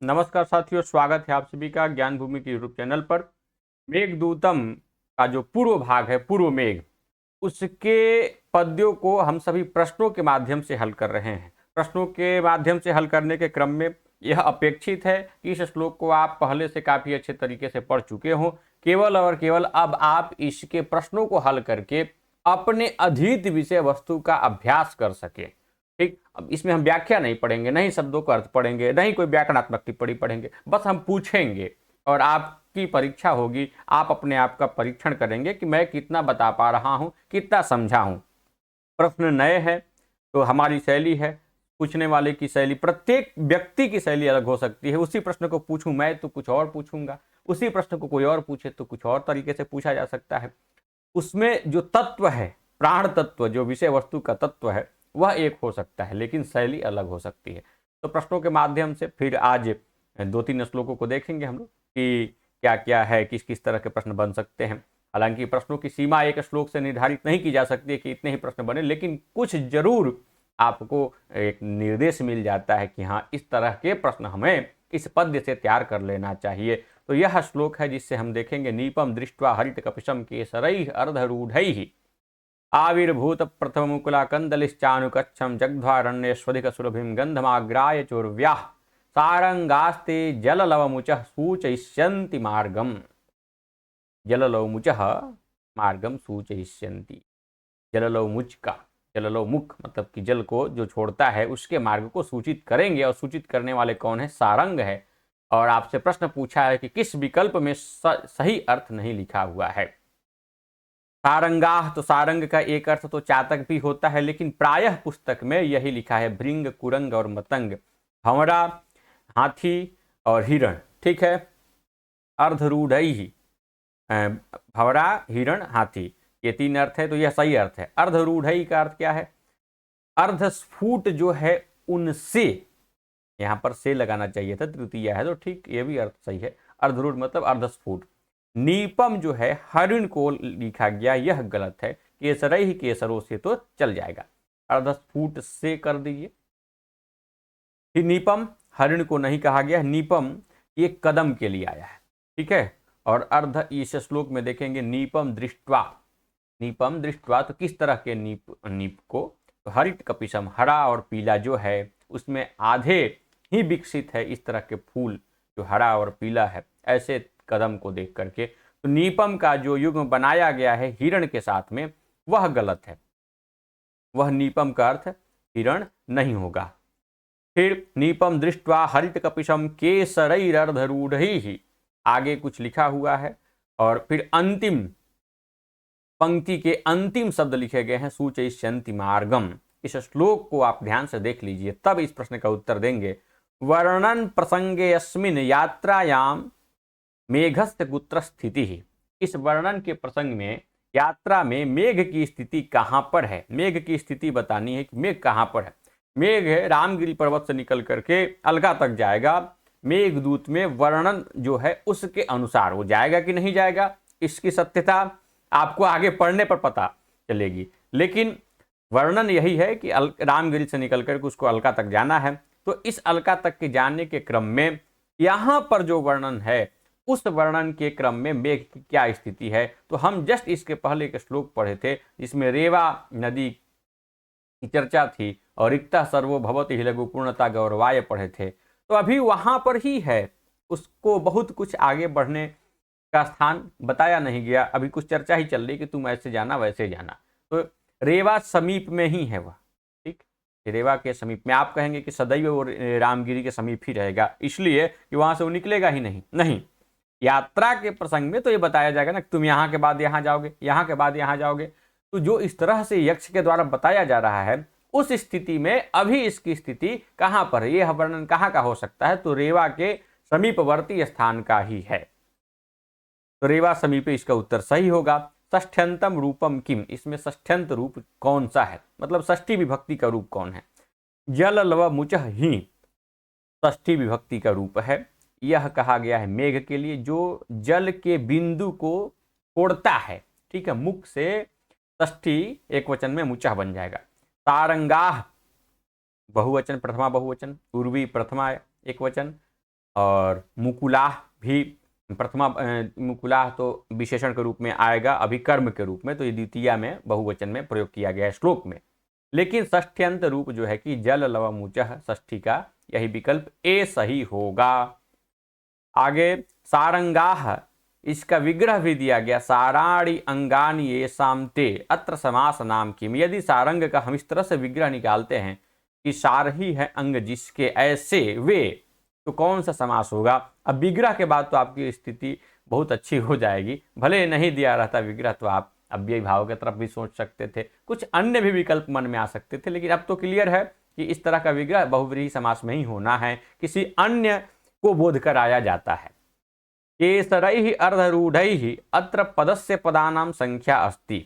नमस्कार साथियों, स्वागत है आप सभी का ज्ञान भूमि के यूट्यूब चैनल पर। मेघदूतम का जो पूर्व भाग है, पूर्व मेघ, उसके पद्यों को हम सभी प्रश्नों के माध्यम से हल कर रहे हैं। प्रश्नों के माध्यम से हल करने के क्रम में यह अपेक्षित है कि इस श्लोक को आप पहले से काफी अच्छे तरीके से पढ़ चुके हो। केवल और केवल अब आप इसके प्रश्नों को हल करके अपने अधीत विषय वस्तु का अभ्यास कर सके। ठीक, अब इसमें हम व्याख्या नहीं पढ़ेंगे, नहीं शब्दों का अर्थ पढ़ेंगे, नहीं कोई व्याकरणात्मक टिप्पणी पढ़ेंगे, बस हम पूछेंगे और आपकी परीक्षा होगी। आप अपने आप का परीक्षण करेंगे कि मैं कितना बता पा रहा हूं, कितना समझा हूं। प्रश्न नए हैं तो हमारी शैली है, पूछने वाले की शैली, प्रत्येक व्यक्ति की शैली अलग हो सकती है। उसी प्रश्न को पूछूं मैं तो कुछ और पूछूंगा, उसी प्रश्न को कोई और पूछे तो कुछ और तरीके से पूछा जा सकता है। उसमें जो तत्व है, प्राण तत्व, जो विषय वस्तु का तत्व है, वह एक हो सकता है, लेकिन शैली अलग हो सकती है। तो प्रश्नों के माध्यम से फिर आज 2-3 श्लोकों को देखेंगे हम लोग कि क्या क्या है, किस किस तरह के प्रश्न बन सकते हैं। हालांकि प्रश्नों की सीमा एक श्लोक से निर्धारित नहीं की जा सकती है कि इतने ही प्रश्न बने, लेकिन कुछ जरूर आपको एक निर्देश मिल जाता है कि हाँ, इस तरह के प्रश्न हमें इस पद्य से तैयार कर लेना चाहिए। तो यह श्लोक है जिससे हम देखेंगे, नीपम दृष्ट्वा हरित कपिशम केसरैः अर्धरूढ़ैः आविर्भूत प्रथम मुकुला कंदलिश्चानुकच्छम जग्ध्वारण्येष्वधिक सुरभिम गंधमाग्राय चोर्व्याः सारंगास्ते जललवमुचः सूचयिष्यन्ति मार्गम। जललवमुचः मार्गम सूचयिष्यन्ति। जललवमुच का जललवमुख मतलब कि जल को जो छोड़ता है उसके मार्ग को सूचित करेंगे, और सूचित करने वाले कौन है? सारंग है। और आपसे प्रश्न पूछा है कि किस विकल्प में सही अर्थ नहीं लिखा हुआ है। सारंगाह, तो सारंग का एक अर्थ तो चातक भी होता है, लेकिन प्रायः पुस्तक में यही लिखा है, भृंग, कुरंग और मतंग, भंवरा, हाथी और हिरण। ठीक है, अर्धरूढ़ैः, भंवरा, हिरण, हाथी, ये 3 अर्थ है, तो यह सही अर्थ है। अर्धरूढ़ैः का अर्थ क्या है? अर्धस्फुट जो है उनसे, यहां पर से लगाना चाहिए था, तृतीया है तो ठीक, ये भी अर्थ सही है। अर्धरूढ़ मतलब अर्धस्फुट। नीपम जो है हरिण को लिखा गया, यह गलत है। केसरई ही केसरों से तो चल जाएगा, अर्धस्फुट से कर दीजिए। फिर नीपम, हरिण को नहीं कहा गया, नीपम एक कदम के लिए आया है। ठीक है, और अर्ध इस श्लोक में देखेंगे, नीपम दृष्टवा, नीपम दृष्टवा, तो किस तरह के नीप को? तो हरित कपिशम, हरा और पीला जो है उसमें आधे ही विकसित है इस तरह के फूल जो हरा और पीला है, ऐसे कदम को देख करके। तो नीपम का जो युग्म बनाया गया है हिरण के साथ में, वह गलत है, वह नीपम का अर्थ हिरण नहीं होगा। फिर नीपम दृष्ट्वा हरित कपिशम केसरैरर्धरूढ़ैः, आगे कुछ लिखा हुआ है, और फिर अंतिम पंक्ति के अंतिम शब्द लिखे गए हैं, सूचयिष्यन्ति मार्गम। इस श्लोक को आप ध्यान से देख लीजिए, तब इस प्रश्न का उत्तर देंगे। वर्णन प्रसंगे अस्मिन् यात्रायाम मेघस्य कुत्र स्थितिः, इस वर्णन के प्रसंग में यात्रा में मेघ की स्थिति कहां पर है? मेघ की स्थिति बतानी है कि मेघ कहां पर है। मेघ रामगिरी पर्वत से निकल करके अलगा तक जाएगा। मेघदूत में वर्णन जो है उसके अनुसार वो जाएगा कि नहीं जाएगा, इसकी सत्यता आपको आगे पढ़ने पर पता चलेगी, लेकिन वर्णन यही है कि रामगिरी से निकल कर उसको अलका तक जाना है। तो इस अलका तक के जाने के क्रम में यहां पर जो वर्णन है, उस वर्णन के क्रम में मेघ की क्या स्थिति है। तो हम जस्ट इसके पहले एक श्लोक पढ़े थे जिसमें रेवा नदी की चर्चा थी, और रिक्ता सर्वो भवति हि लघु पूर्णता गौरवाय पढ़े थे। तो अभी वहां पर ही है, उसको बहुत कुछ आगे बढ़ने का स्थान बताया नहीं गया, अभी कुछ चर्चा ही चल रही कि तुम ऐसे जाना वैसे जाना। तो रेवा समीप में ही है वह। ठीक, रेवा के समीप में, आप कहेंगे कि सदैव वो रामगिरी के समीप ही रहेगा, इसलिए कि वहां से वो निकलेगा ही नहीं। नहीं, यात्रा के प्रसंग में तो ये बताया जाएगा ना कि तुम यहाँ के बाद यहाँ जाओगे, यहाँ के बाद यहाँ जाओगे। तो जो इस तरह से यक्ष के द्वारा बताया जा रहा है, उस स्थिति में अभी इसकी स्थिति कहां पर है, यह वर्णन कहां का हो सकता है? तो रेवा के समीपवर्ती स्थान का ही है। तो रेवा समीपे इसका उत्तर सही होगा। षष्ठ्यंतम रूपम किम, इसमें षष्ठ्यंत रूप कौन सा है, मतलब षष्ठी विभक्ति का रूप कौन है? जल लव मुचह ही षष्ठी विभक्ति का रूप है। यह कहा गया है मेघ के लिए जो जल के बिंदु को छोड़ता है। ठीक है, मुख से षष्ठी एक वचन में मुचह बन जाएगा। सारंगाह बहुवचन, प्रथमा बहुवचन, उर्वी प्रथमा एक वचन, और मुकुलाह भी प्रथमा मुकुलाह तो विशेषण के रूप में आएगा, अभी कर्म के रूप में, तो ये द्वितीया में बहुवचन में प्रयोग किया गया है श्लोक में। लेकिन षष्ठ्यंत रूप जो है कि जल लव मुचः, षष्ठी का यही विकल्प ए सही होगा। आगे सारंगाह, इसका विग्रह भी दिया गया, साराणी अंगानी येषां ते, अत्र समास नाम किम। यदि सारंग का हम इस तरह से विग्रह निकालते हैं कि सार ही है अंग जिसके ऐसे वे, तो कौन सा समास होगा। अब विग्रह के बाद तो आपकी स्थिति बहुत अच्छी हो जाएगी, भले नहीं दिया रहता विग्रह तो आप अव्ययी भाव की तरफ भी सोच सकते थे, कुछ अन्य भी विकल्प मन में आ सकते थे, लेकिन अब तो क्लियर है कि इस तरह का विग्रह बहुव्रीहि समास में ही होना है, किसी अन्य को बोध कराया जाता है। केसरैः अर्धरूढ़ैः अत्र पदस्य पदानां संख्या अस्ति।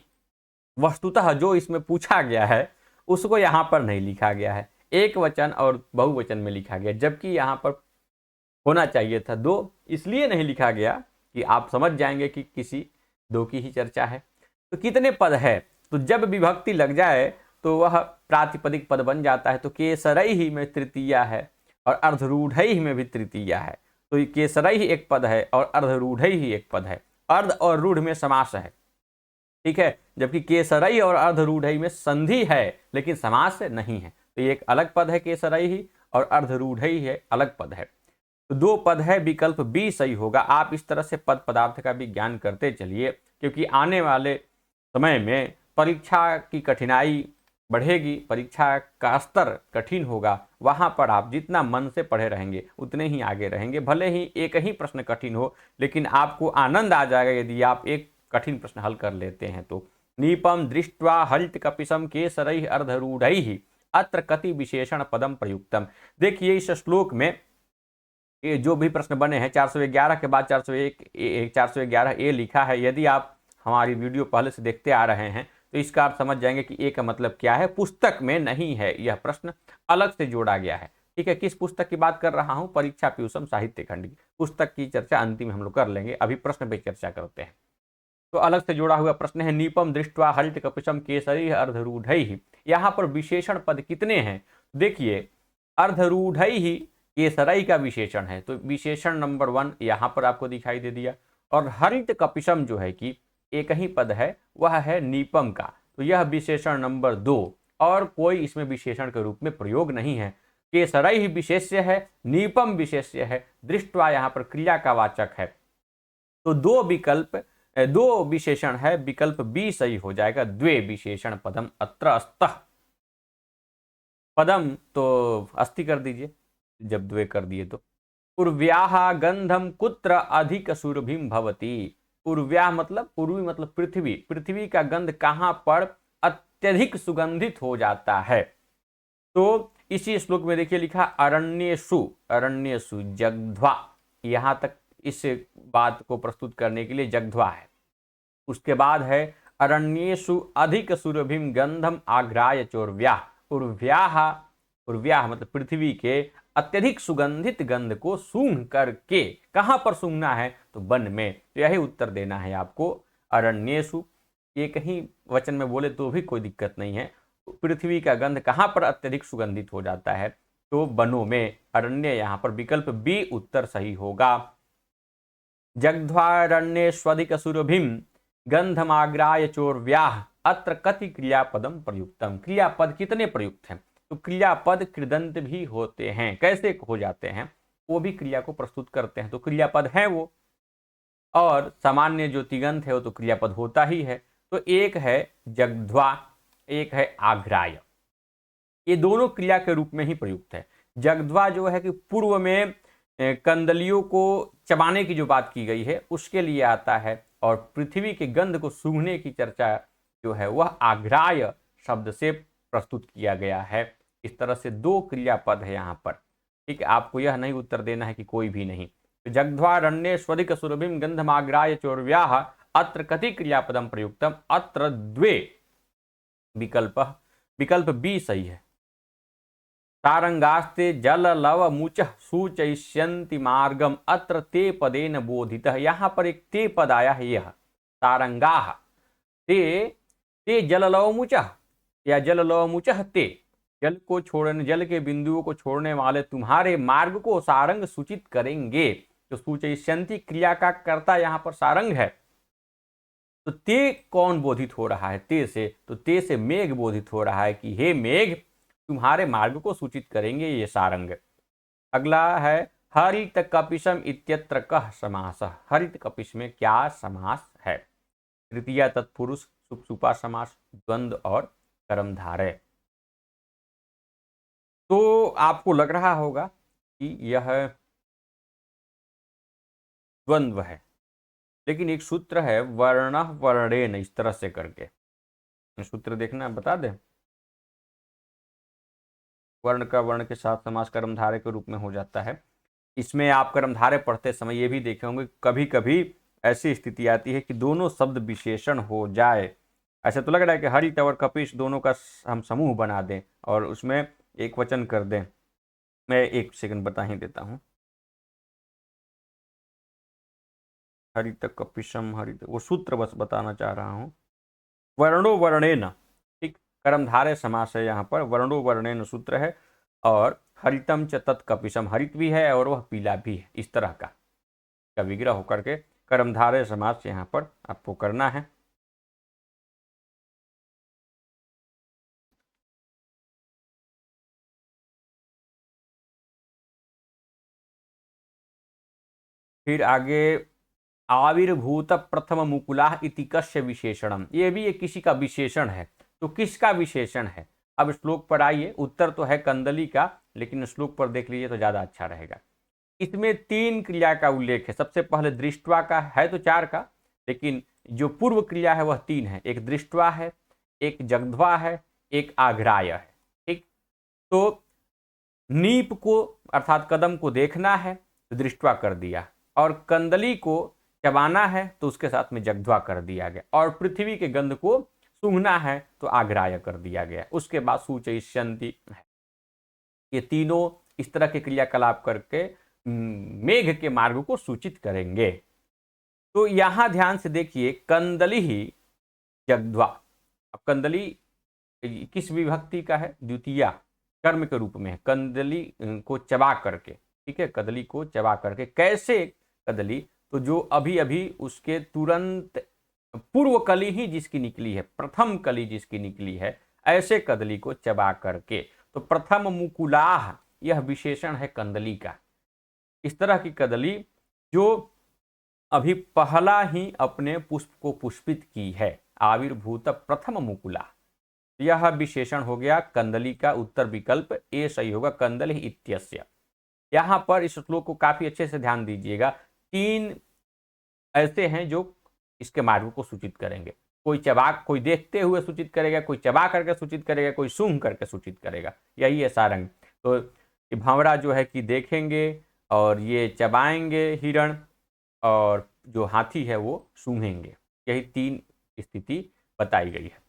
वस्तुतः जो इसमें पूछा गया है उसको यहाँ पर नहीं लिखा गया है, एक वचन और बहुवचन में लिखा गया, जबकि यहाँ पर होना चाहिए था दो, इसलिए नहीं लिखा गया कि आप समझ जाएंगे कि किसी दो की ही चर्चा है। तो कितने पद है, तो जब विभक्ति लग जाए तो वह प्रातिपदिक पद बन जाता है। तो केसरैः में तृतीया है और अर्धरूढ़ैः में भी तृतीया है, तो ये केसरैः एक पद है और अर्धरूढ़ैः एक पद है, अर्ध और रूढ़ में समास है, ठीक है, जबकि केसरैः और अर्धरूढ़ैः में संधि है लेकिन समास नहीं है। तो ये एक अलग पद है केसरैः और अर्धरूढ़ैः है अलग पद है, तो दो पद है, विकल्प बी सही होगा। आप इस तरह से पद पदार्थ का भी ज्ञान करते चलिए, क्योंकि आने वाले समय में परीक्षा की कठिनाई बढ़ेगी, परीक्षा का स्तर कठिन होगा, वहां पर आप जितना मन से पढ़े रहेंगे उतने ही आगे रहेंगे। भले ही एक ही प्रश्न कठिन हो, लेकिन आपको आनंद आ जाएगा यदि आप एक कठिन प्रश्न हल कर लेते हैं तो। नीपम दृष्ट्वा हल्ट कपिशम केसरैः अर्धरूढ़ैः अत्र कति विशेषण पदम प्रयुक्तम। देखिए इस श्लोक में ये जो भी प्रश्न बने हैं 411 के बाद 411 ए लिखा है। यदि आप हमारी वीडियो पहले से देखते आ रहे हैं तो इसका आप समझ जाएंगे कि ए का मतलब क्या है। पुस्तक में नहीं है यह प्रश्न, अलग से जोड़ा गया है, ठीक है। किस पुस्तक की बात कर रहा हूं, परीक्षा पीयूषम साहित्य खंड की पुस्तक की चर्चा अंतिम हम लोग कर लेंगे, अभी प्रश्न पे चर्चा करते हैं। तो अलग से जोड़ा हुआ प्रश्न है, नीपम दृष्ट्वा हल्ट कपिशम केसरैः अर्धरूढ़ैः। यहाँ पर विशेषण पद कितने हैं, देखिए अर्धरूढ़ैः केसरैः का विशेषण है, तो विशेषण नंबर 1 यहाँ पर आपको दिखाई दे दिया। और हरित कपिशम जो है कि एक ही पद है, वह है नीपम का, तो यह विशेषण नंबर 2, और कोई इसमें विशेषण के रूप में प्रयोग नहीं है। केसरैः विशेष्य है, नीपम विशेष्य है, दृष्ट्वा यहाँ पर क्रिया का वाचक है, तो दो विशेषण है, विकल्प बी सही हो जाएगा। द्वे विशेषण पदम अत्र अस्तः, पदम तो अस्ति कर दीजिए जब द्वे कर दिए तो। पूर्व्याः गंधम कुत्र अधिक सुरभिम भवति। पूर्व्याः मतलब पूर्वी मतलब पृथ्वी, पृथ्वी का गंध कहाँ पर अत्यधिक सुगंधित हो जाता है। तो इसी श्लोक में देखिए लिखा अरण्येषु, अरण्येषु जग्ध्वा, यहाँ तक इस बात को प्रस्तुत करने के लिए जग्ध्वा है। उसके बाद है अरण्येषु अधिक सुरभिम गंधम आघ्राय चोर्व्याः। उर्व्याः मतलब पृथ्वी के अत्यधिक सुगंधित गंध को सूंघ करके, कहां पर सूंघना है, तो वन में, तो यही उत्तर देना है आपको। अरण्येषु एक ही वचन में बोले तो भी कोई दिक्कत नहीं है, पृथ्वी का गंध कहां पर अत्यधिक सुगंधित हो जाता है, तो वनों में, अरण्य यहाँ पर विकल्प बी उत्तर सही होगा। जग्ध्वारण्येष्वधिक सुरभिम गंधमाग्राय चोर्व्याः अत्र कति क्रियापदम प्रयुक्तम। क्रियापद कितने प्रयुक्त हैं, तो क्रियापद कृदंत भी होते हैं, कैसे हो जाते हैं, वो भी क्रिया को प्रस्तुत करते हैं, तो क्रियापद है वो। और सामान्य जो तिगंत है वो तो क्रियापद होता ही है, तो एक है जग्ध्वा, एक है आघ्राय, ये दोनों क्रिया के रूप में ही प्रयुक्त है। जग्ध्वा जो है कि पूर्व में कंदलियों को चबाने की जो बात की गई है उसके लिए आता है, और पृथ्वी के गंध को सूंघने की चर्चा जो है वह आघ्राय शब्द से प्रस्तुत किया गया है। इस तरह से दो क्रियापद है यहाँ पर, ठीक है। आपको यह नहीं उत्तर देना है कि कोई भी नहीं। जग्ध्वारण्येष्वधिक सुरभिम गंधमाग्राय चोर्व्याः अत्र कति क्रियापदम प्रयुक्तम, अत्र द्वे विकल्प बी सही है। तारंगास्ते जल लव मुचः सूचयिष्यन्ति मार्गम अत्र ते पदेन बोधितः। यहाँ पर एक ते पद आया है, यह तारंगाः ते जल लव मुचः या जल लव मुचः ते जल को छोड़ने, जल के बिंदुओं को छोड़ने वाले तुम्हारे मार्ग को सारंग सूचित करेंगे। तो सूचयिष्यन्ति क्रिया का कर्ता यहाँ पर सारंग है। तो ते कौन बोधित हो रहा है? ते से, तो ते से मेघ बोधित हो रहा है कि हे मेघ तुम्हारे मार्ग को सूचित करेंगे ये सारंग। अगला है हरित कपिशम इत्यत्र कः समासः। हरित कपिश में क्या समास है? तृतीया तत्पुरुष, सुप्सुपा समास, द्वंद्व और कर्मधारय। तो आपको लग रहा होगा कि यह द्वंद्व है, लेकिन एक सूत्र है वर्ण वर्णेन, इस तरह से करके सूत्र देखना, बता दें। वर्ण का वर्ण के साथ समास कर्मधारय के रूप में हो जाता है। इसमें आप कर्मधारय पढ़ते समय ये भी देखे होंगे कभी कभी ऐसी स्थिति आती है कि दोनों शब्द विशेषण हो जाए। ऐसा तो लग रहा है कि हरित और कपिश दोनों का हम समूह बना दें और उसमें एक वचन कर दें। मैं एक सेकंड बता ही देता हूँ। हरित कपिशम, हरित, वो सूत्र बस बताना चाह रहा हूँ। वर्णो वर्णेन, ठीक, कर्मधारय समास है यहाँ पर, वर्णो वर्णेन सूत्र है। और हरितम च तत्कपिशम, हरित भी है और वह पीला भी है, इस तरह का विग्रह होकर के कर्मधारय समास यहाँ पर आपको करना है। फिर आगे आविर्भूत प्रथम मुकुला इति कस्य विशेषणम, ये भी एक किसी का विशेषण है। तो किसका विशेषण है? अब श्लोक पर आइए, उत्तर तो है कंदली का, लेकिन श्लोक पर देख लीजिए तो ज्यादा अच्छा रहेगा। इसमें 3 क्रिया का उल्लेख है। सबसे पहले दृष्टवा का है, तो 4 का, लेकिन जो पूर्व क्रिया है वह 3 है। एक दृष्टवा है, एक जग्ध्वा है, एक आघ्राय है। ठीक, तो नीप को अर्थात कदम को देखना है तो दृष्टवा कर दिया, और कंदली को चबाना है तो उसके साथ में जग्ध्वा कर दिया गया, और पृथ्वी के गंध को सूंघना है तो आग्राय कर दिया गया। उसके बाद सूचयिष्यन्ति है। ये तीनों इस तरह के क्रियाकलाप करके मेघ के मार्ग को सूचित करेंगे। तो यहां ध्यान से देखिए, कंदली ही जग्ध्वा। अब कंदली किस विभक्ति का है? द्वितीया, कर्म के रूप में है। कंदली को चबा करके, ठीक है, कदली को चबा करके। कैसे कदली? तो जो अभी अभी उसके तुरंत पूर्व कली ही जिसकी निकली है, प्रथम कली जिसकी निकली है, ऐसे कदली को चबा करके। तो प्रथम मुकुलाह यह विशेषण है कंदली का। इस तरह की कदली जो अभी पहला ही अपने पुष्प को पुष्पित की है, आविर्भूत प्रथम मुकुला, यह विशेषण हो गया कंदली का। उत्तर विकल्प ए सही होगा, कंदली इत्यस्य। यहां पर इस श्लोक को काफी अच्छे से ध्यान दीजिएगा। 3 ऐसे हैं जो इसके मार्ग को सूचित करेंगे। कोई चबा, कोई देखते हुए सूचित करेगा, कोई चबा करके सूचित करेगा, कोई सूंघ करके सूचित करेगा। यही है सारंग। तो भंवरा जो है कि देखेंगे, और ये चबाएंगे हिरण, और जो हाथी है वो सूंघेंगे। यही 3 स्थिति बताई गई है।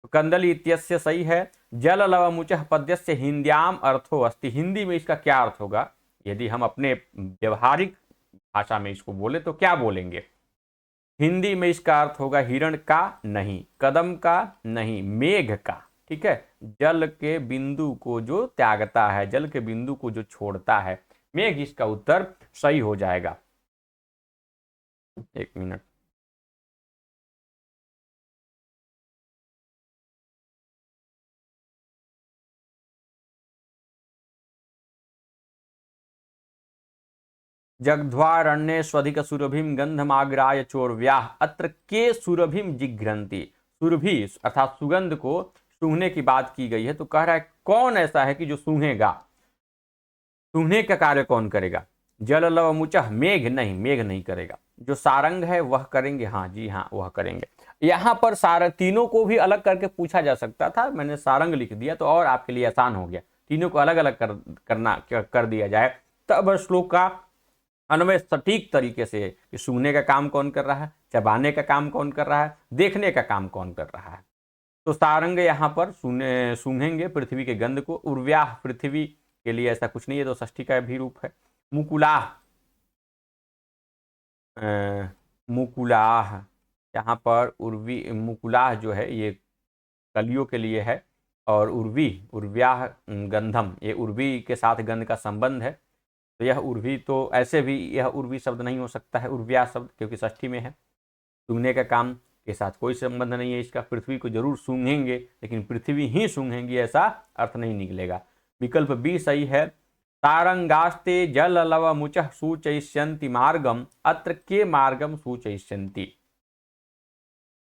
तो कंदली इत्यस्य सही है। जल लव मुचः पद्यस्य हिंद्याम अर्थो अस्ति। हिंदी में इसका क्या अर्थ होगा? यदि हम अपने व्यवहारिक भाषा में इसको बोले तो क्या बोलेंगे? हिंदी में इसका अर्थ होगा हिरण का नहीं, कदम का नहीं, मेघ का। ठीक है, जल के बिंदु को जो त्यागता है, जल के बिंदु को जो छोड़ता है, मेघ इसका उत्तर सही हो जाएगा। 1 मिनट। जग्ध्वारण्ये स्वधिक सुरभिम गंधमाग्राय चोरव्याह अत्र के सुरभिम जिघ्रंती। सुरभि अर्थात सुगंध को सूंघने की बात की गई है। तो कह रहा है कौन ऐसा है कि जो सूंघेगा? सूंघने का कार्य कौन करेगा? जल लव मुचह, मेघ नहीं, मेघ नहीं करेगा। जो सारंग है वह करेंगे। हाँ जी हाँ, वह करेंगे। यहाँ पर सारंग तीनों को भी अलग करके पूछा जा सकता था, मैंने सारंग लिख दिया तो और आपके लिए आसान हो गया। तीनों को अलग अलग करना कर दिया जाए, तब श्लोक का अन्वय सटीक तरीके से, कि सूंघने का काम कौन कर रहा है, चबाने का काम कौन कर रहा है, देखने का काम कौन कर रहा है। तो सारंग यहाँ पर सूंघेंगे पृथ्वी के गंध को। उर्व्याह पृथ्वी के लिए ऐसा कुछ नहीं है, तो षष्ठी का भी रूप है। मुकुलाह, मुकुलाह यहाँ पर उर्वी, मुकुलाह जो है ये कलियों के लिए है। और उर्वी, उर्व्याह गंधम, ये उर्वी के साथ गंध का संबंध है। तो यह उर्वी, तो ऐसे भी यह उर्वी शब्द नहीं हो सकता है, उर्व्याह शब्द, क्योंकि षष्ठी में है। सूंघने का काम के साथ कोई संबंध नहीं है इसका। पृथ्वी को जरूर सूंघेंगे, लेकिन पृथ्वी ही सूंघेंगी ऐसा अर्थ नहीं निकलेगा। विकल्प बी सही है। तारंगास्ते जल लव मुच सूचयिष्यन्ति मार्गम, अत्र के मार्गम सूचयिष्यन्ति।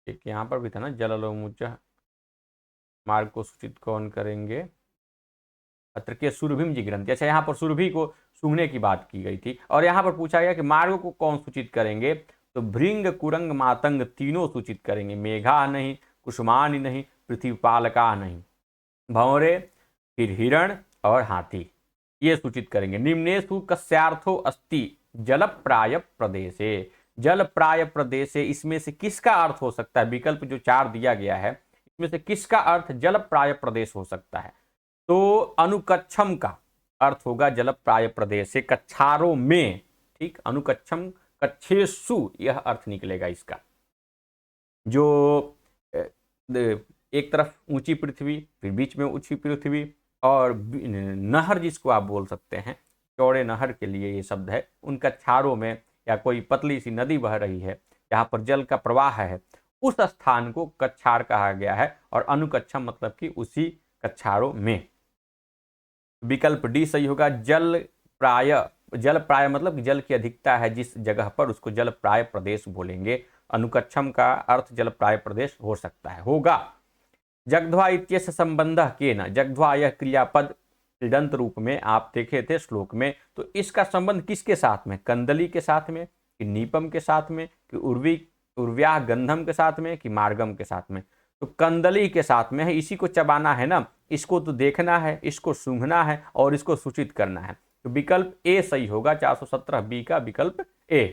एक यहाँ पर भी था ना, जल लव मुच, मार्ग को सूचित कौन करेंगे, अत्र के सुरभिम जिग्रंथि। अच्छा, यहाँ पर सुरभि को सूंघने की बात की गई थी, और यहाँ पर पूछा गया कि मार्ग को कौन सूचित करेंगे, तो भृंग कुरंग मातंग तीनों सूचित करेंगे। मेघा नहीं, कुसुमानी नहीं, पृथ्वीपालका नहीं, भंवरे, फिर हिरण और हाथी, ये सूचित करेंगे। निम्नेषु कस्यार्थो अस्ति जलप्राय प्रदेशे, जलप्राय प्रदेशे, इसमें से किसका अर्थ हो सकता है, विकल्प जो 4 दिया गया है इसमें से किसका अर्थ जलप्राय प्रदेश हो सकता है, तो अनुकच्छम का अर्थ होगा जलप्राय प्रदेश से, कच्छारों में, ठीक, अनुकच्छम कच्छेसु, यह अर्थ निकलेगा इसका। जो एक तरफ ऊंची पृथ्वी, फिर बीच में ऊंची पृथ्वी, और नहर जिसको आप बोल सकते हैं, चौड़े नहर के लिए ये शब्द है, उन कच्छारों में, या कोई पतली सी नदी बह रही है जहाँ पर जल का प्रवाह है, उस स्थान को कच्छार कहा गया है, और अनुकच्छम मतलब कि उसी कच्छारों में। विकल्प डी सही होगा। जल प्राय, जल प्राय मतलब कि जल की अधिकता है जिस जगह पर, उसको जल प्राय प्रदेश बोलेंगे। अनुकच्छम का अर्थ जल प्राय प्रदेश हो सकता है, होगा। जग्ध्वा इत्यस्य संबंधः केन, जग्ध्वा यह क्रियापद कृदंत रूप में आप देखे थे श्लोक में, तो इसका संबंध किसके साथ में, कंदली के साथ में, कि नीपम के साथ में, कि उर्व्याह गंधम के साथ में, कि मार्गम के साथ में, तो कंदली के साथ में है। इसी को चबाना है ना, इसको तो देखना है, इसको सूंघना है, और इसको सूचित करना है, तो विकल्प ए सही होगा। 417 बी का विकल्प ए।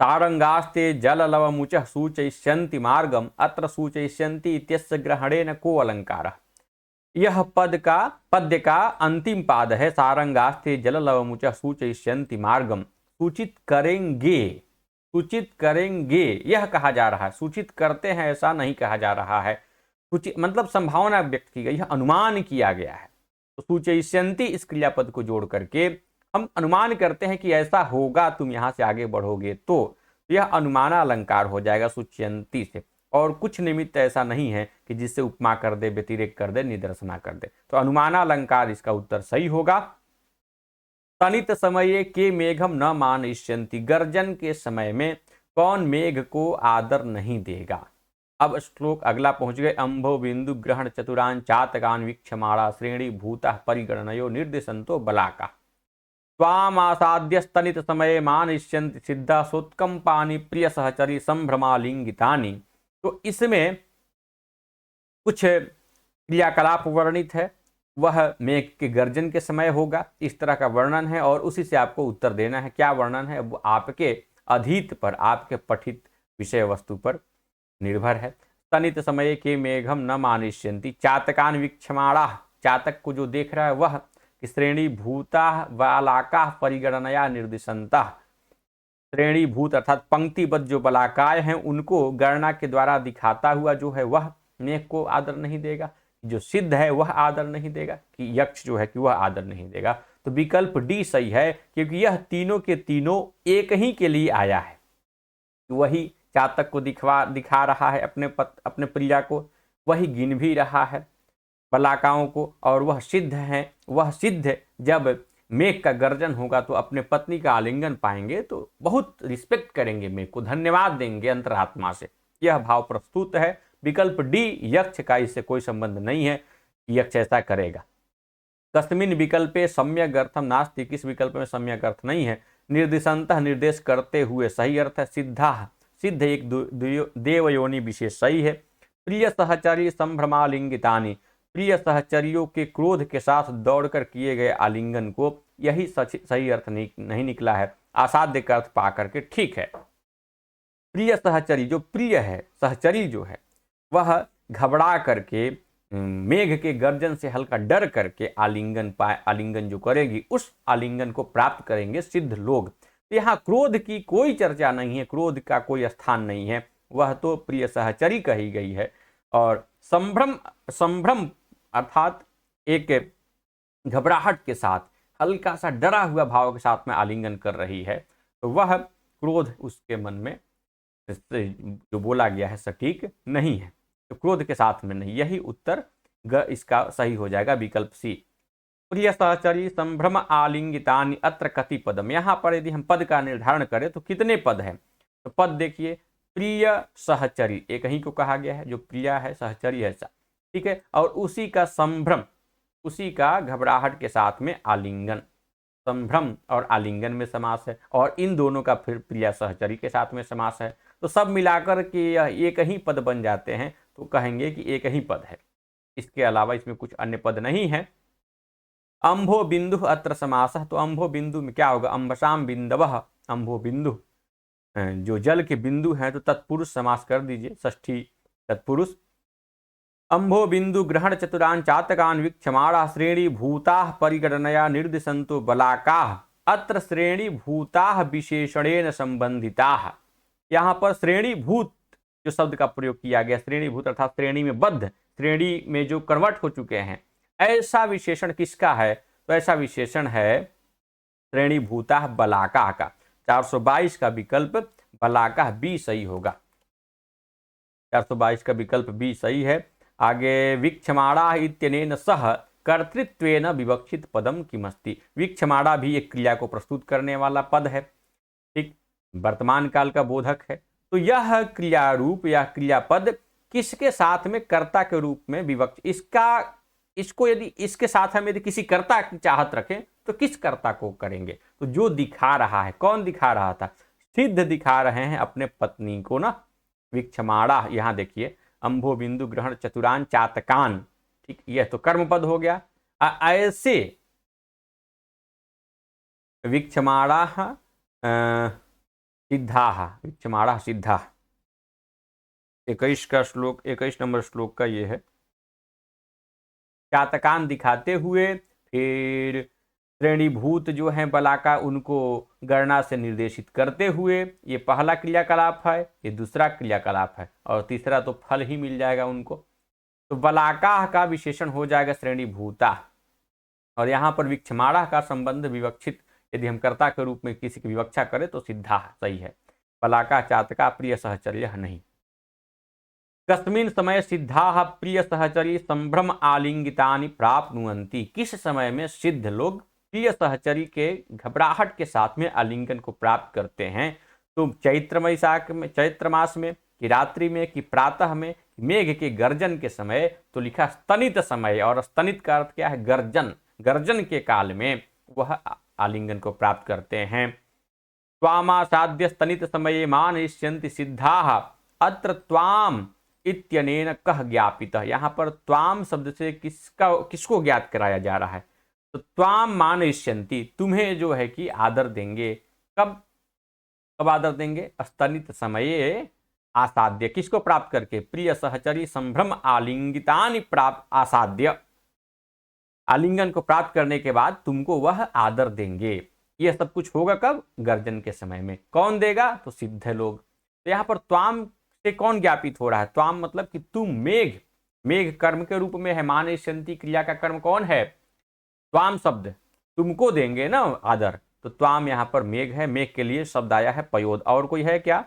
तारंगास्ते जल लव मुच सूचयिष्यन्ति मार्गम, अत्र सूचयिष्यन्ति इत्यस्य ग्रहणेन को अलंकार। यह पद्य का अंतिम पाद है। सारंगास्ते जल लव मुच सूचयिष्यन्ति मार्गम, सूचित करेंगे, सूचित करेंगे यह कहा जा रहा है, सूचित करते हैं ऐसा नहीं कहा जा रहा है। सूचित मतलब संभावना व्यक्त की गई है, अनुमान किया गया है। तो सूचयिष्यन्ति इस क्रियापद को जोड़ करके हम अनुमान करते हैं कि ऐसा होगा, तुम यहां से आगे बढ़ोगे तो यह अनुमाना अलंकार हो जाएगा सूच्यंती से, और कुछ निमित्त ऐसा नहीं है कि जिससे उपमा कर दे, व्यतिरेक कर दे, निदर्शना कर दे, तो अनुमाना अलंकार इसका उत्तर सही होगा। तनित समय के मेघम न मानयिष्यन्ति, गर्जन के समय में कौन मेघ को आदर नहीं देगा। अब श्लोक अगला पहुंच गए। अंभो बिंदु ग्रहण चतुरान चातकान वीक्षमाणा श्रेणी भूतः परिगणनयो निर्देशंतो बलाका, स्वामासाद्य स्तनित समय मानयिष्यन्ति सिद्धा सोत्कंपानि प्रिय सहचरी संभ्रमालिंगितानि। तो इसमें कुछ क्रियाकलाप वर्णित है, वह मेघ के गर्जन के समय होगा, इस तरह का वर्णन है, और उसी से आपको उत्तर देना है। क्या वर्णन है, वो आपके अधीत पर, आपके पठित विषय वस्तु पर निर्भर है। स्तनित समय के मेघम न मानयिष्यन्ति, चातकान वीक्षमाणा, चातक को जो देख रहा है वह, श्रेणी भूता बालाका परिगणनया निर्दिशंता, श्रेणी भूत अर्थात पंक्तिबद्ध जो बलाकाय हैं उनको गणना के द्वारा दिखाता हुआ जो है वह मेघ को आदर नहीं देगा, जो सिद्ध है वह आदर नहीं देगा, कि यक्ष जो है कि वह आदर नहीं देगा। तो विकल्प डी सही है, क्योंकि यह तीनों के तीनों एक ही के लिए आया है। वही चातक को दिखा रहा है अपने प्रिया को, वही गिन भी रहा है बलाकाओं को, और वह सिद्ध है, वह सिद्ध जब मेघ का गर्जन होगा तो अपने पत्नी का आलिंगन पाएंगे तो बहुत रिस्पेक्ट करेंगे, मेघ को धन्यवाद देंगे अंतरात्मा से, यह भाव प्रस्तुत है। विकल्प डी यक्ष का इससे कोई संबंध नहीं है, यक्ष ऐसा करेगा। कस्मिन विकल्पे सम्यक अर्थम नास्ति, किस विकल्प में सम्यक अर्थ नहीं है। निर्दिशंतः निर्देश करते हुए सही अर्थ है। सिद्धा, सिद्ध एक देवयोनि विशेष सही है। प्रिय सहचरी संभ्रमालिंगितानि, प्रिय सहचरियों के क्रोध के साथ दौड़कर किए गए आलिंगन को, यही सही अर्थ नहीं निकला है, असाध्य का अर्थ पा करके ठीक है। प्रिय सहचरी, जो प्रिय है, सहचरी जो है वह घबरा करके मेघ के गर्जन से हल्का डर करके आलिंगन जो करेगी उस आलिंगन को प्राप्त करेंगे सिद्ध लोग। तो यहाँ क्रोध की कोई चर्चा नहीं है, क्रोध का कोई स्थान नहीं है, वह तो प्रिय सहचरी कही गई है। और संभ्रम, संभ्रम अर्थात एक घबराहट के साथ, हल्का सा डरा हुआ भाव के साथ में आलिंगन कर रही है, तो वह क्रोध उसके मन में जो बोला गया है सटीक नहीं है, तो क्रोध के साथ में नहीं। यही उत्तर इसका सही हो जाएगा, विकल्प सी। प्रिय सहचरी संभ्रम आलिंगितानि अत्र कति पदम। यहाँ पर यदि हम पद का निर्धारण करें तो कितने पद है, तो पद देखिए, प्रिय सहचरी एक ही को कहा गया है, जो प्रिया है, सहचरी है, ठीक है, और उसी का संभ्रम, उसी का घबराहट के साथ में आलिंगन, संभ्रम और आलिंगन में समास है, और इन दोनों का फिर प्रिया सहचरी के साथ में समास है, तो सब मिलाकर के यह एक ही पद बन जाते हैं, तो कहेंगे कि एक ही पद है, इसके अलावा इसमें कुछ अन्य पद नहीं है। अंभो बिंदु अत्र समासः, तो अंभो बिंदु में क्या होगा, अंबसाम बिंदवः, अंभो बिंदु जो जल के बिंदु हैं, तो तत्पुरुष समास कर दीजिए, षष्ठी तत्पुरुष। अंभो बिंदु ग्रहण चतुरान चातकान वीक्षमाणा श्रेणी भूता परिगणनया निर्दिशंतो बलाकाः, अत्र श्रेणी भूता विशेषणेन संबंधिताः। यहाँ पर श्रेणी भूत जो शब्द का प्रयोग किया गया, श्रेणी भूत अर्थात श्रेणी में बद्ध, श्रेणी में जो कन्वर्ट हो चुके हैं, ऐसा विशेषण किसका है, तो ऐसा विशेषण है श्रेणी भूता बलाका का। 422 का विकल्प बलाका बी सही होगा, 422 का विकल्प बी सही है। आगे वीक्षमाणा इत्यनेन सह कर्तृत्वेन विवक्षित पदम किमस्ति। वीक्षमाणा भी एक क्रिया को प्रस्तुत करने वाला पद है, ठीक, वर्तमान काल का बोधक है, तो यह क्रिया रूप या क्रियापद किसके साथ में कर्ता के रूप में विवक्षित, इसको यदि इसके साथ हम यदि किसी कर्ता की चाहत रखें तो किस कर्ता को करेंगे, तो जो दिखा रहा है, कौन दिखा रहा था, सिद्ध दिखा रहे हैं अपने पत्नी को ना, वीक्षमाणा। यहाँ देखिए, अंभो बिंदु ग्रहण चतुरान चातकान, ठीक, यह तो कर्म पद हो गया। ऐसे वीक्षमाणा सिद्धा, वीक्षमाणा सिद्धा, 21 का श्लोक, 21 नंबर श्लोक का ये है। चातकान दिखाते हुए, फिर श्रेणीभूत जो है बलाका, उनको गणना से निर्देशित करते हुए, ये पहला क्रियाकलाप है, ये दूसरा क्रियाकलाप है, और तीसरा तो फल ही मिल जाएगा उनको, तो बलाका का विशेषण हो जाएगा श्रेणीभूता, और यहाँ पर वीक्षमाणा का संबंध विवक्षित, यदि हम कर्ता के रूप में किसी की विवक्षा करें तो सिद्धा सही है, बलाका चातका प्रिय सहचर्य नहीं। कस्मिन् समय सिद्धाः प्रिय सहचरी संभ्रम आलिंगितानि प्राप्नुवन्ति। किस समय में सिद्ध लोग प्रिय सहचरी के घबराहट के साथ में आलिंगन को प्राप्त करते हैं, तो चैत्र मास में, कि रात्रि में, कि प्रातः में, मेघ के गर्जन के समय, तो लिखा स्तनित समय, और स्तनित का अर्थ क्या है, गर्जन, गर्जन के काल में वह आलिंगन को प्राप्त करते हैं। त्वामासाद्य स्तनित समये मानयिष्यन्ति सिद्धाः, अत्र त्वाम इत्यनेन कह ज्ञापित। यहाँ पर त्वाम शब्द से किसको ज्ञात कराया जा रहा है, तो त्वाम मानयिष्यन्ति, तुम्हें जो है कि आदर देंगे, कब आदर देंगे, स्तनित समये आसाद्य, किसको प्राप्त करके, प्रिय सहचरी संभ्रम आलिंगितानि प्राप्त आसाद्य, आलिंगन को प्राप्त करने के बाद तुमको वह आदर देंगे। यह सब कुछ होगा कब, गर्जन के समय में। कौन देगा, तो सिद्ध लोग। तो यहाँ पर त्वाम से कौन ज्ञापित हो रहा है, त्वाम मतलब कि तुम, मेघ, मेघ कर्म के रूप में है, मानयिष्यन्ति क्रिया का कर्म कौन है, त्वाम शब्द, तुमको देंगे ना आदर, तो त्वाम यहाँ पर मेघ है, मेघ के लिए शब्द आया है पयोद, और कोई है क्या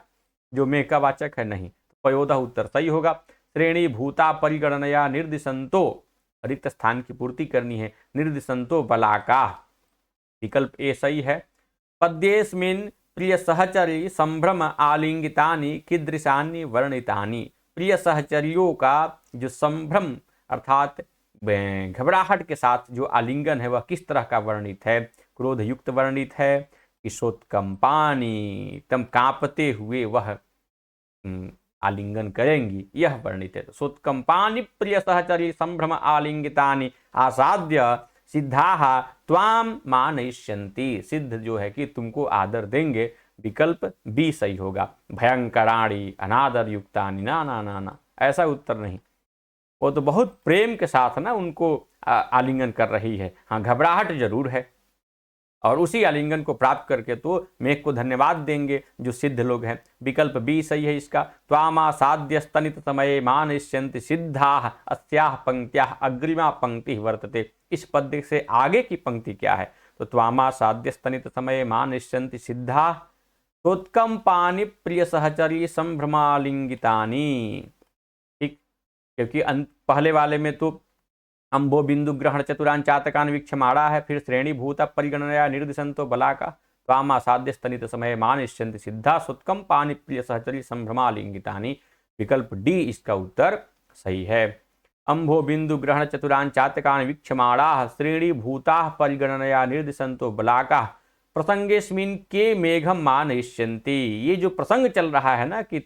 जो मेघ का वाचक है, नहीं, तो पयोद उत्तर सही होगा। श्रेणी भूता परिगणनया निर्दिशंतो, रिक्त स्थान की पूर्ति करनी है, निर्दिशंतो बलाका, विकल्प ए सही है। पद्येस्मिन् प्रिय सहचरी संभ्रम आलिंगितानि कीदृशानि वर्णितानि। प्रिय सहचरियों का जो संभ्रम अर्थात घबराहट के साथ जो आलिंगन है वह किस तरह का वर्णित है, क्रोध युक्त वर्णित है, कि सोत्कंपानि, तम कांपते हुए वह आलिंगन करेंगी, यह वर्णित है। सोत्कंपानि प्रिय सहचरी संभ्रम आलिंगितानि आसाद्य सिद्धाः त्वाम मानयिष्यन्ति, सिद्ध जो है कि तुमको आदर देंगे, विकल्प बी सही होगा। भयंकराणि अनादर युक्तानि ना ना ना ना, ऐसा उत्तर नहीं, वो तो बहुत प्रेम के साथ ना उनको आलिंगन कर रही है, हाँ घबराहट जरूर है। और उसी आलिंगन को प्राप्त करके तो मेघ को धन्यवाद देंगे जो सिद्ध लोग हैं। विकल्प बी सही है इसका। त्वामासाद्य स्तनित समये मानयिष्यन्ति सिद्धाः अस्याः पंक्त्याः अग्रिमा पंक्ति वर्तते। इस पद्य से आगे की पंक्ति क्या है? तो त्वामासाद्य स्तनित समये मानयिष्यन्ति सिद्धाः तोत्कम पानि प्रिय सहचरी संभ्रमालिंगितानी। ठीक, क्योंकि पहले वाले में तो अंबो बिंदु ग्रहण चतुरान चातकान वीक्षमाणा है, फिर श्रेणी भूत परिगणनया निर्दिशंतो बलाका त्वामासाद्य स्तनित समय मानिष्यन्ति सिद्धा सुत्कम पानि प्रिय सहचरी संभ्रमालिंगितानी। विकल्प डी इसका उत्तर सही है। अंबो बिंदु ग्रहण चतुरान चातकान वीक्षमाणा श्रेणी भूता परिगणनया निर्दिशंतो बलाका प्रसंगेस्मिन के मेघम मानयिष्यन्ति। ये जो प्रसंग चल रहा है ना कि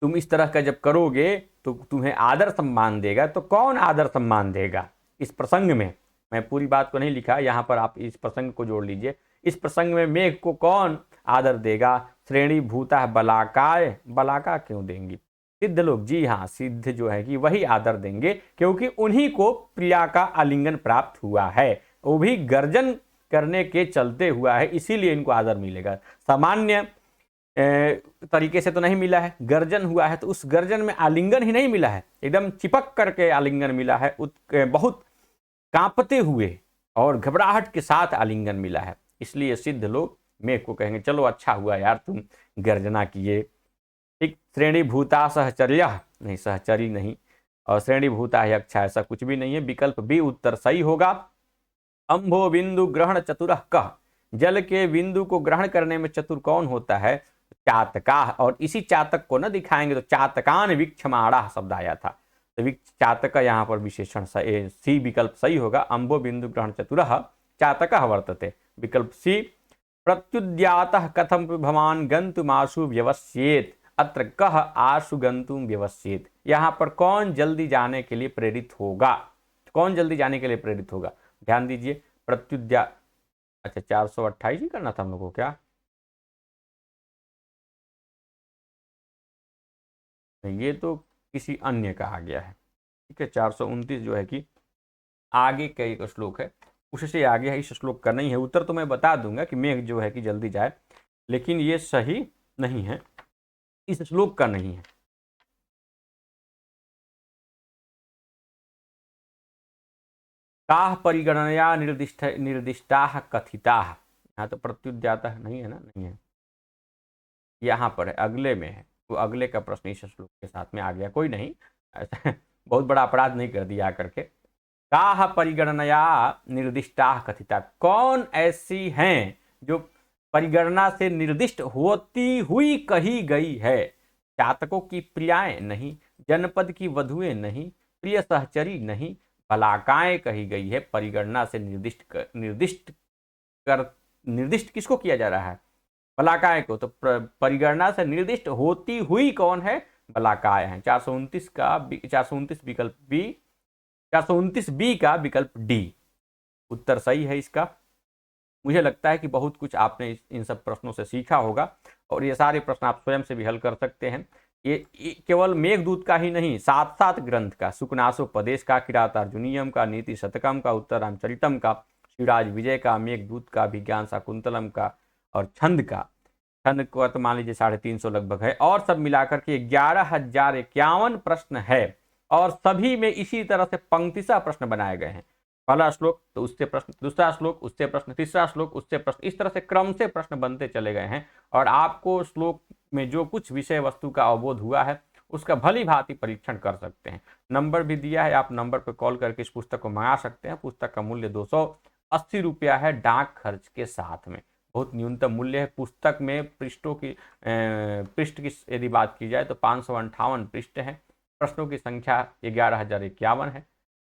तुम इस तरह का जब करोगे तो तुम्हें आदर सम्मान देगा, तो कौन आदर सम्मान देगा इस प्रसंग में? मैं पूरी बात को नहीं लिखा, यहाँ पर आप इस प्रसंग को जोड़ लीजिए। इस प्रसंग में मेघ को कौन आदर देगा? श्रेणी भूता बलाकाय। बलाका क्यों देंगी? सिद्ध लोग। जी हाँ, सिद्ध जो है कि वही आदर देंगे, क्योंकि उन्हीं को प्रिया का आलिंगन प्राप्त हुआ है, वो भी गर्जन करने के चलते हुआ है, इसीलिए इनको आदर मिलेगा। सामान्य तरीके से तो नहीं मिला है, गर्जन हुआ है, तो उस गर्जन में आलिंगन ही नहीं मिला है, एकदम चिपक करके आलिंगन मिला है, बहुत कांपते हुए और घबराहट के साथ आलिंगन मिला है। इसलिए सिद्ध लोग मेघ को कहेंगे चलो अच्छा हुआ यार तुम गर्जना किए। ठीक, श्रेणी भूता सहचर्या नहीं, सहचरी नहीं, और श्रेणी भूता है अच्छा, ऐसा कुछ भी नहीं है। विकल्प बी उत्तर सही होगा। अंभो बिंदु ग्रहण चतुरः कः। जल के बिंदु को ग्रहण करने में चतुर कौन होता है? चातका। और इसी चातक को न दिखाएंगे तो चातकान वीक्षमाणा शब्द आया था, तो चातक यहाँ पर विशेषण सी विकल्प सही होगा। अंबो बिंदु ग्रहण चतुरः चातकः वर्तते। विकल्प सी। प्रत्युद्यातः कथम भवान गंतुमाशु व्यवस्येत। अत्र कः आशु गंतुम व्यवस्येत। यहाँ पर कौन जल्दी जाने के लिए प्रेरित होगा? कौन जल्दी जाने के लिए प्रेरित होगा? ध्यान दीजिए। प्रत्युद्या, अच्छा 428 ही करना था हम लोग को क्या? ये तो किसी अन्य का आ गया है। ठीक है, 429 जो है कि आगे का एक श्लोक है, उससे आगे है, इस श्लोक का नहीं है। उत्तर तो मैं बता दूंगा कि मेघ जो है कि जल्दी जाए, लेकिन ये सही नहीं है, इस श्लोक का नहीं है। काह परिगणनया निर्दिष्टाः कथिताः। यहाँ तो प्रत्युद्यातः नहीं है ना, नहीं है, यहाँ पर है, अगले में है। तो अगले का प्रश्न इस श्लोक के साथ में आ गया, कोई नहीं, ऐसा बहुत बड़ा अपराध नहीं कर दिया करके। काह परिगणनया निर्दिष्टा कथिता। कौन ऐसी हैं जो परिगणना से निर्दिष्ट होती हुई कही गई है? चातकों की प्रियाएं नहीं, जनपद की वधुएं नहीं, प्रिय सहचरी नहीं, बलाकाएं कही गई है। परिगणना से निर्दिष्ट किसको किया जा रहा है? बलाकाएं को। तो परिगणना से निर्दिष्ट होती हुई कौन है? बलाकाएं हैं। 429 विकल्प बी, 429 बी का विकल्प डी उत्तर सही है इसका। मुझे लगता है कि बहुत कुछ आपने इन सब प्रश्नों से सीखा होगा, और ये सारे प्रश्न आप स्वयं से भी हल कर सकते हैं। ये केवल मेघदूत का ही नहीं, सात सात ग्रंथ का, सुकनासोपदेश का, किरातार्जुनीयम का, नीति शतकम का, उत्तरामचरितम का, शिवराज विजय का, मेघदूत का, विज्ञान शाकुंतलम का, और छंद का। छंद को तो मान लीजिए 350 लगभग है, और सब मिलाकर के 11,051 प्रश्न है, और सभी में इसी तरह से पंक्तिशः प्रश्न बनाए गए हैं। पहला श्लोक तो उससे प्रश्न, दूसरा श्लोक उससे प्रश्न, तीसरा श्लोक उससे प्रश्न, इस तरह से क्रम से प्रश्न बनते चले गए हैं। और आपको श्लोक में जो कुछ विषय वस्तु का अवबोध हुआ है उसका भली भांति परीक्षण कर सकते हैं। नंबर भी दिया है, आप नंबर पर कॉल करके इस पुस्तक को मंगा सकते हैं। पुस्तक का मूल्य 280 रुपया है, डाक खर्च के साथ में, बहुत न्यूनतम मूल्य है। पुस्तक में पृष्ठों की पृष्ठ की यदि बात की जाए तो 558 पृष्ठ हैं। प्रश्नों की संख्या 11,051 है,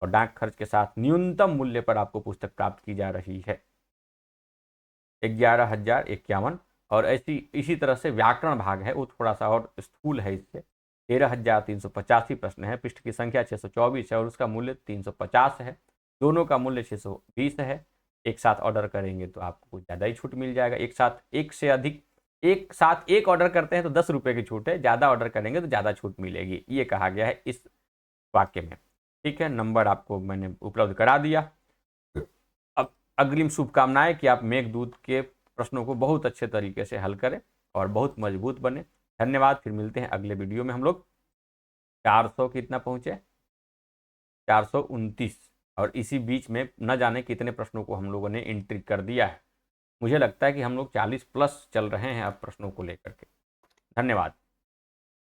और डाक खर्च के साथ न्यूनतम मूल्य पर आपको पुस्तक प्राप्त की जा रही है 11,051। और ऐसी इसी तरह से व्याकरण भाग है, वो थोड़ा सा और स्थूल है, इससे 13,385 प्रश्न है, पृष्ठ की संख्या 624 है, और उसका मूल्य 350 है। दोनों का मूल्य 620 है। एक साथ ऑर्डर करेंगे तो आपको ज़्यादा ही छूट मिल जाएगा। एक साथ एक ऑर्डर करते हैं तो 10 रुपये की छूट है, ज़्यादा ऑर्डर करेंगे तो ज़्यादा छूट मिलेगी, ये कहा गया है इस वाक्य में। ठीक है, नंबर आपको मैंने उपलब्ध करा दिया। अब अग्रिम शुभकामनाएं कि आप मेघदूत के प्रश्नों को बहुत अच्छे तरीके से हल करें और बहुत मजबूत बने। धन्यवाद। फिर मिलते हैं अगले वीडियो में। हम लोग 400 कितना पहुंचे, 429, और इसी बीच में न जाने कितने प्रश्नों को हम लोगों ने एंट्री कर दिया है। मुझे लगता है कि हम लोग 40 प्लस चल रहे हैं अब प्रश्नों को लेकर के। धन्यवाद।